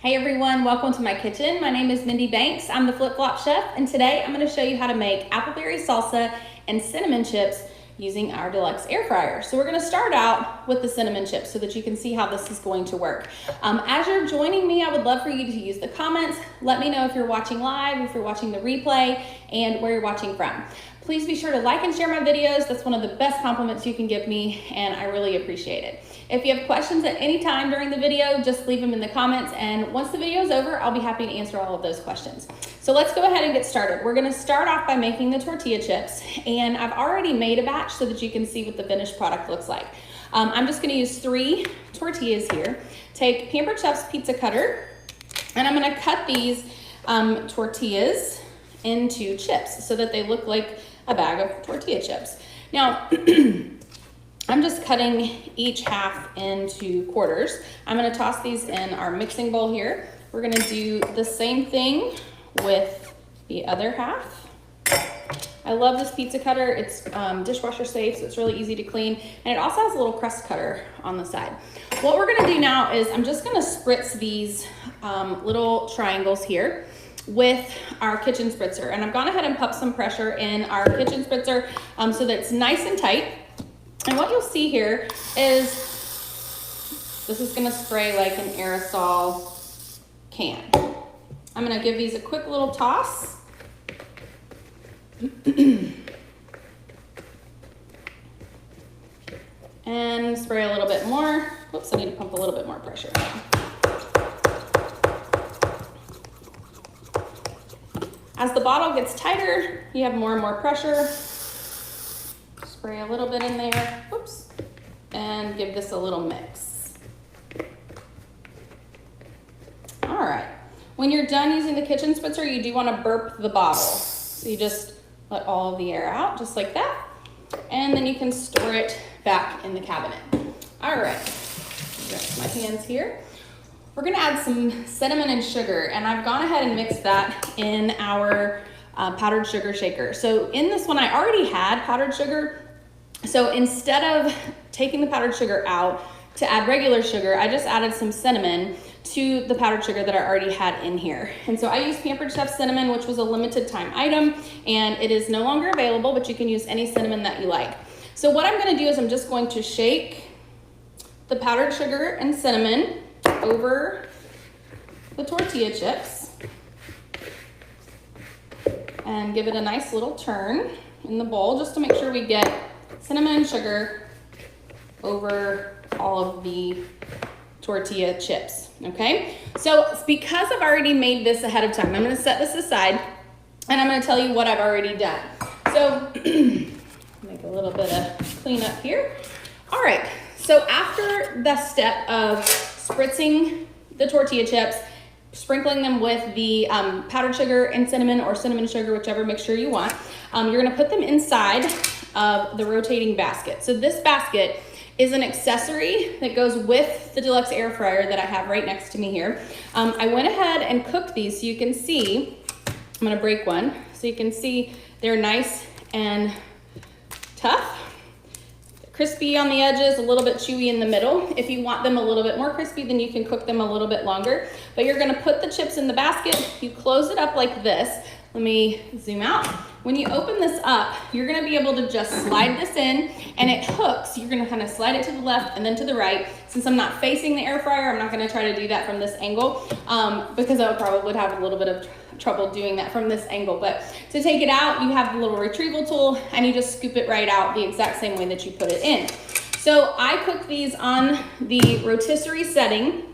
Hey everyone, welcome to my kitchen. My name is Mindy Banks. I'm the Flip Flop Chef, and today I'm going to show you how to make appleberry salsa and cinnamon chips using our deluxe air fryer. So we're going to start out with the cinnamon chips so that you can see how this is going to work. As you're joining me, I would love for you to use the comments. Let me know if you're watching live, if you're watching the replay, and where you're watching from. Please be sure to like and share my videos. That's one of the best compliments you can give me, and I really appreciate it. If you have questions at any time during the video, just leave them in the comments, and once the video is over, I'll be happy to answer all of those questions. So let's go ahead and get started. We're gonna start off by making the tortilla chips, and I've already made a batch so that you can see what the finished product looks like. I'm just gonna use 3 tortillas here. Take Pampered Chef's pizza cutter, and I'm gonna cut these tortillas into chips so that they look like a bag of tortilla chips. Now, I'm just cutting each half into quarters. I'm gonna toss these in our mixing bowl here. We're gonna do the same thing with the other half. I love this pizza cutter. It's dishwasher safe, so it's really easy to clean. And it also has a little crust cutter on the side. What we're gonna do now is I'm just gonna spritz these little triangles here with our kitchen spritzer. And I've gone ahead and pumped some pressure in our kitchen spritzer so that it's nice and tight. And what you'll see here is this is gonna spray like an aerosol can. I'm gonna give these a quick little toss. And spray a little bit more. Whoops, I need to pump a little bit more pressure. As the bottle gets tighter, you have more and more pressure. Spray a little bit in there, whoops, and give this a little mix. All right, when you're done using the kitchen spritzer, you do want to burp the bottle. So you just let all of the air out, just like that, and then you can store it back in the cabinet. All right, rest my hands here. We're gonna add some cinnamon and sugar, and I've gone ahead and mixed that in our powdered sugar shaker. So in this one, I already had powdered sugar. So instead of taking the powdered sugar out to add regular sugar, I just added some cinnamon to the powdered sugar that I already had in here. And so I used Pampered Chef cinnamon, which was a limited time item, and it is no longer available, but you can use any cinnamon that you like. So what I'm gonna do is I'm just going to shake the powdered sugar and cinnamon over the tortilla chips and give it a nice little turn in the bowl just to make sure we get cinnamon and sugar over all of the tortilla chips, okay? So because I've already made this ahead of time, I'm gonna set this aside and I'm gonna tell you what I've already done. So make a little bit of cleanup here. All right, so after the step of spritzing the tortilla chips, sprinkling them with the powdered sugar and cinnamon, or cinnamon sugar, whichever mixture you want, you're gonna put them inside of the rotating basket. So this basket is an accessory that goes with the deluxe air fryer that I have right next to me here. I went ahead and cooked these so you can see, I'm gonna break one, so you can see they're nice and tough. Crispy on the edges, a little bit chewy in the middle. If you want them a little bit more crispy, then you can cook them a little bit longer. But you're gonna put the chips in the basket, you close it up like this. Let me zoom out. When you open this up, you're gonna be able to just slide this in and it hooks. You're gonna kind of slide it to the left and then to the right. Since I'm not facing the air fryer, I'm not gonna try to do that from this angle because I would have a little bit of trouble doing that from this angle. But to take it out, you have the little retrieval tool and you just scoop it right out the exact same way that you put it in. So I cook these on the rotisserie setting,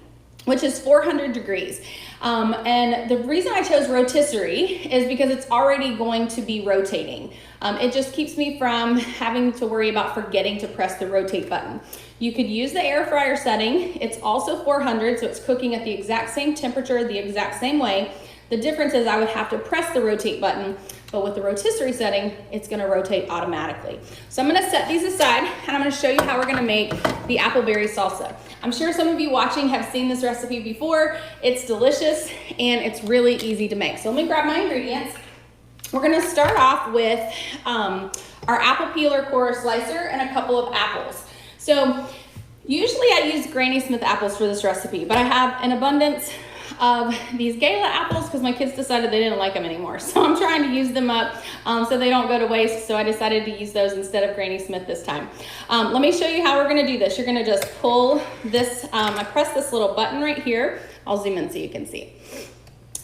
which is 400 degrees. And the reason I chose rotisserie is because it's already going to be rotating. It just keeps me from having to worry about forgetting to press the rotate button. You could use the air fryer setting. It's also 400, so it's cooking at the exact same temperature, the exact same way. The difference is I would have to press the rotate button, but with the rotisserie setting, it's gonna rotate automatically. So I'm gonna set these aside and I'm gonna show you how we're gonna make the appleberry salsa. I'm sure some of you watching have seen this recipe before. It's delicious and it's really easy to make. So let me grab my ingredients. We're gonna start off with our apple peeler core slicer and a couple of apples. So usually I use Granny Smith apples for this recipe, but I have an abundance of these Gala apples because my kids decided they didn't like them anymore. So I'm trying to use them up so they don't go to waste. So I decided to use those instead of Granny Smith this time. Let me show you how we're gonna do this. You're gonna just pull this, I press this little button right here. I'll zoom in so you can see.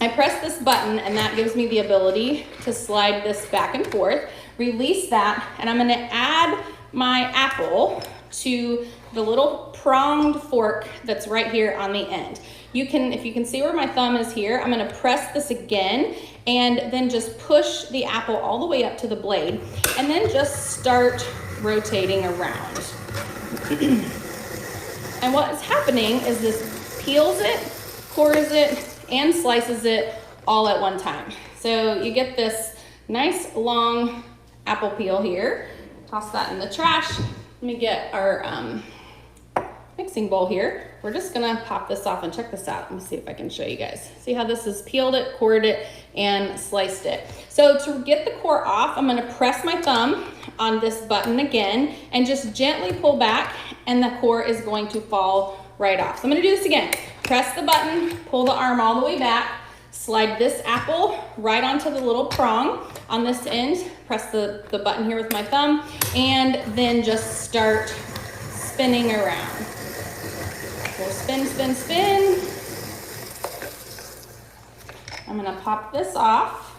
I press this button and that gives me the ability to slide this back and forth, release that, and I'm gonna add my apple to the little pronged fork that's right here on the end. You can, if you can see where my thumb is here, I'm gonna press this again and then just push the apple all the way up to the blade and then just start rotating around. And what is happening is this peels it, cores it, and slices it all at one time. So you get this nice long apple peel here. Toss that in the trash. Let me get our mixing bowl here. We're just gonna pop this off and check this out. Let me see if I can show you guys. See how this is peeled it, cored it, and sliced it. So to get the core off, I'm gonna press my thumb on this button again and just gently pull back and the core is going to fall right off. So I'm gonna do this again. Press the button, pull the arm all the way back, slide this apple right onto the little prong on this end, press the button here with my thumb, and then just start spinning around. So spin, spin, spin. I'm gonna pop this off,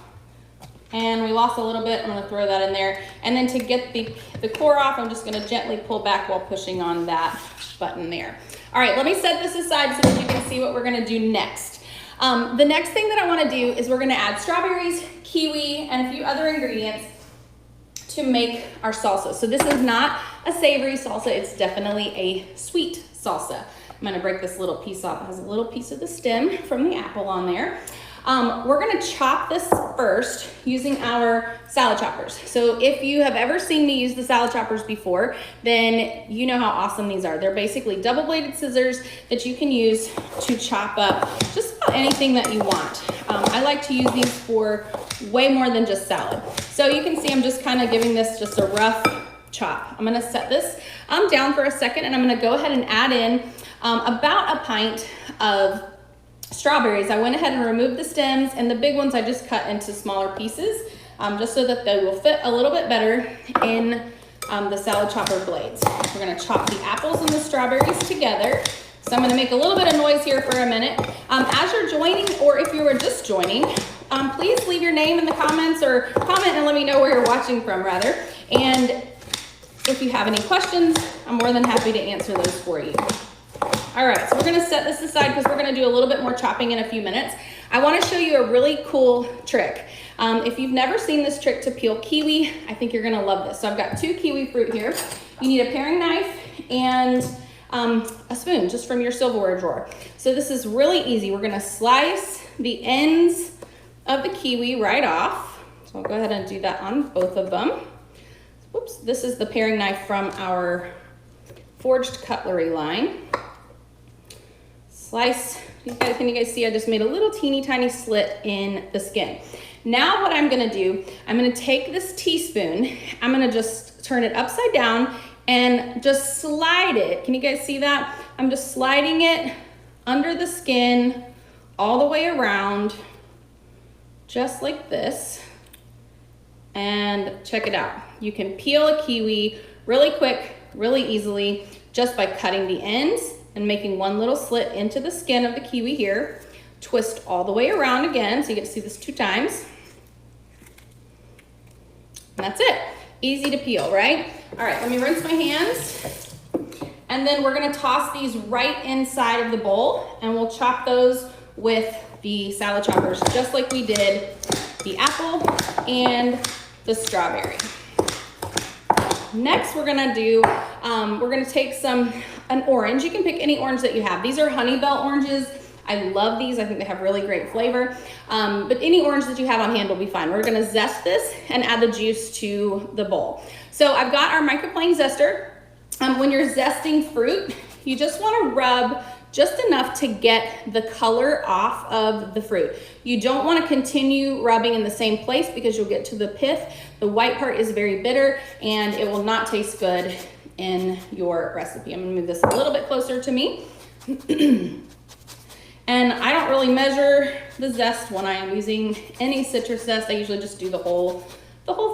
and we lost a little bit, I'm gonna throw that in there. And then to get the core off, I'm just gonna gently pull back while pushing on that button there. All right, let me set this aside so that you can see what we're gonna do next. The next thing that I wanna do is we're gonna add strawberries, kiwi, and a few other ingredients to make our salsa. So this is not a savory salsa, it's definitely a sweet salsa. I'm gonna break this little piece off. It has a little piece of the stem from the apple on there. We're gonna chop this first using our salad choppers. So if you have ever seen me use the salad choppers before, then you know how awesome these are. They're basically double-bladed scissors that you can use to chop up just about anything that you want. I like to use these for way more than just salad. So you can see I'm just kind of giving this just a rough chop. I'm gonna set this down for a second and I'm gonna go ahead and add in about a pint of strawberries. I went ahead and removed the stems, and the big ones I just cut into smaller pieces just so that they will fit a little bit better in the salad chopper blades. We're gonna chop the apples and the strawberries together. So I'm gonna make a little bit of noise here for a minute. As you're joining, or if you were just joining, please leave your name in the comments or comment and let me know where you're watching from rather. And if you have any questions, I'm more than happy to answer those for you. All right, so we're gonna set this aside because we're gonna do a little bit more chopping in a few minutes. I wanna show you a really cool trick. If you've never seen this trick to peel kiwi, I think you're gonna love this. So I've got 2 kiwi fruit here. You need a paring knife and a spoon just from your silverware drawer. So this is really easy. We're gonna slice the ends of the kiwi right off. So I'll go ahead and do that on both of them. Whoops, this is the paring knife from our forged cutlery line. Slice, can you guys see I just made a little teeny tiny slit in the skin. Now what I'm gonna do, I'm gonna take this teaspoon, I'm gonna just turn it upside down and just slide it. Can you guys see that? I'm just sliding it under the skin all the way around, just like this. And check it out. You can peel a kiwi really quick, really easily, just by cutting the ends and making one little slit into the skin of the kiwi here. Twist all the way around again, so you get to see this 2 times. And that's it. Easy to peel, right? All right, let me rinse my hands. And then we're gonna toss these right inside of the bowl and we'll chop those with the salad choppers, just like we did the apple and the strawberry. Next, we're gonna do, we're gonna take an orange. You can pick any orange that you have. These are honey bell oranges. I love these. I think they have really great flavor. But any orange that you have on hand will be fine. We're gonna zest this and add the juice to the bowl. So I've got our microplane zester. When you're zesting fruit, you just wanna rub just enough to get the color off of the fruit. You don't wanna continue rubbing in the same place because you'll get to the pith. The white part is very bitter and it will not taste good in your recipe. I'm gonna move this a little bit closer to me. And I don't really really measure the zest when I am using any citrus zest. I usually just do the whole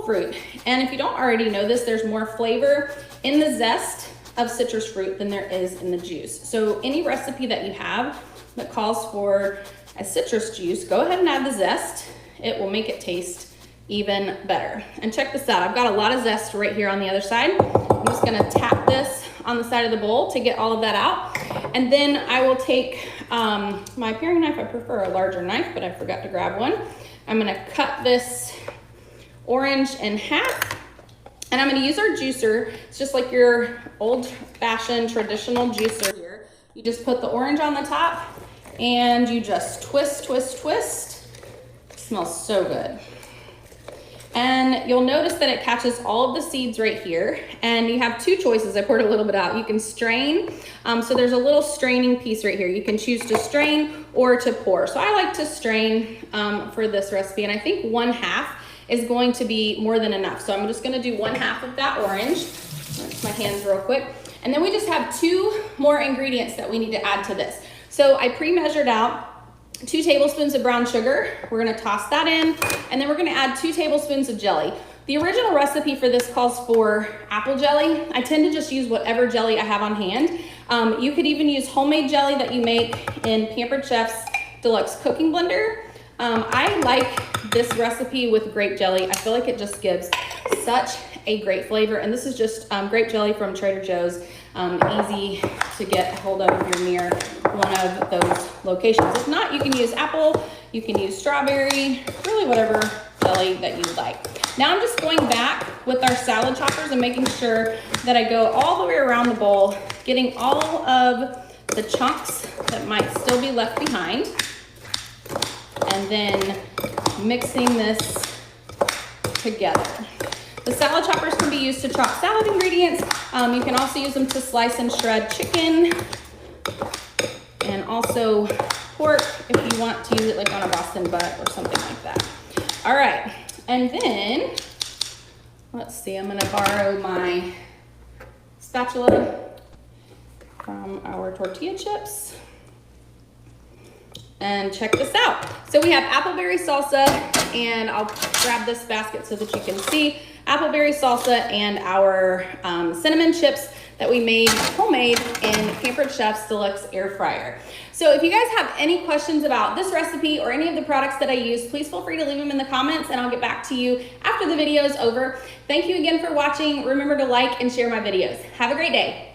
fruit. And if you don't already know this, there's more flavor in the zest of citrus fruit than there is in the juice. So any recipe that you have that calls for a citrus juice, go ahead and add the zest. It will make it taste even better. And check this out. I've got a lot of zest right here on the other side. I'm just gonna tap this on the side of the bowl to get all of that out. And then I will take my paring knife. I prefer a larger knife, but I forgot to grab one. I'm gonna cut this orange in half. And I'm gonna use our juicer. It's just like your old-fashioned traditional juicer here. You just put the orange on the top and you just twist, twist, twist. It smells so good. And you'll notice that it catches all of the seeds right here. And you have two choices. I poured a little bit out. You can strain. So there's a little straining piece right here. You can choose to strain or to pour. So I like to strain for this recipe. And I think 1/2 is going to be more than enough. So I'm just gonna do 1/2 of that orange. Rinse my hands real quick. And then we just have 2 more ingredients that we need to add to this. So I pre-measured out 2 tablespoons of brown sugar. We're gonna toss that in, and then we're gonna add 2 tablespoons of jelly. The original recipe for this calls for apple jelly. I tend to just use whatever jelly I have on hand. You could even use homemade jelly that you make in Pampered Chef's Deluxe Cooking Blender. I like this recipe with grape jelly. I feel like it just gives such a great flavor. And this is just grape jelly from Trader Joe's. Easy to get a hold of if you're near one of those locations. If not, you can use apple, you can use strawberry, really whatever jelly that you like. Now I'm just going back with our salad choppers and making sure that I go all the way around the bowl, getting all of the chunks that might still be left behind. And then mixing this together. The salad choppers can be used to chop salad ingredients. You can also use them to slice and shred chicken and also pork if you want to use it like on a Boston butt or something like that. All right, and then let's see, I'm gonna borrow my spatula from our tortilla chips. And check this out. So we have appleberry salsa, and I'll grab this basket so that you can see. Appleberry salsa and our cinnamon chips that we made homemade in Pampered Chef's Deluxe Air Fryer. So if you guys have any questions about this recipe or any of the products that I use, please feel free to leave them in the comments and I'll get back to you after the video is over. Thank you again for watching. Remember to like and share my videos. Have a great day.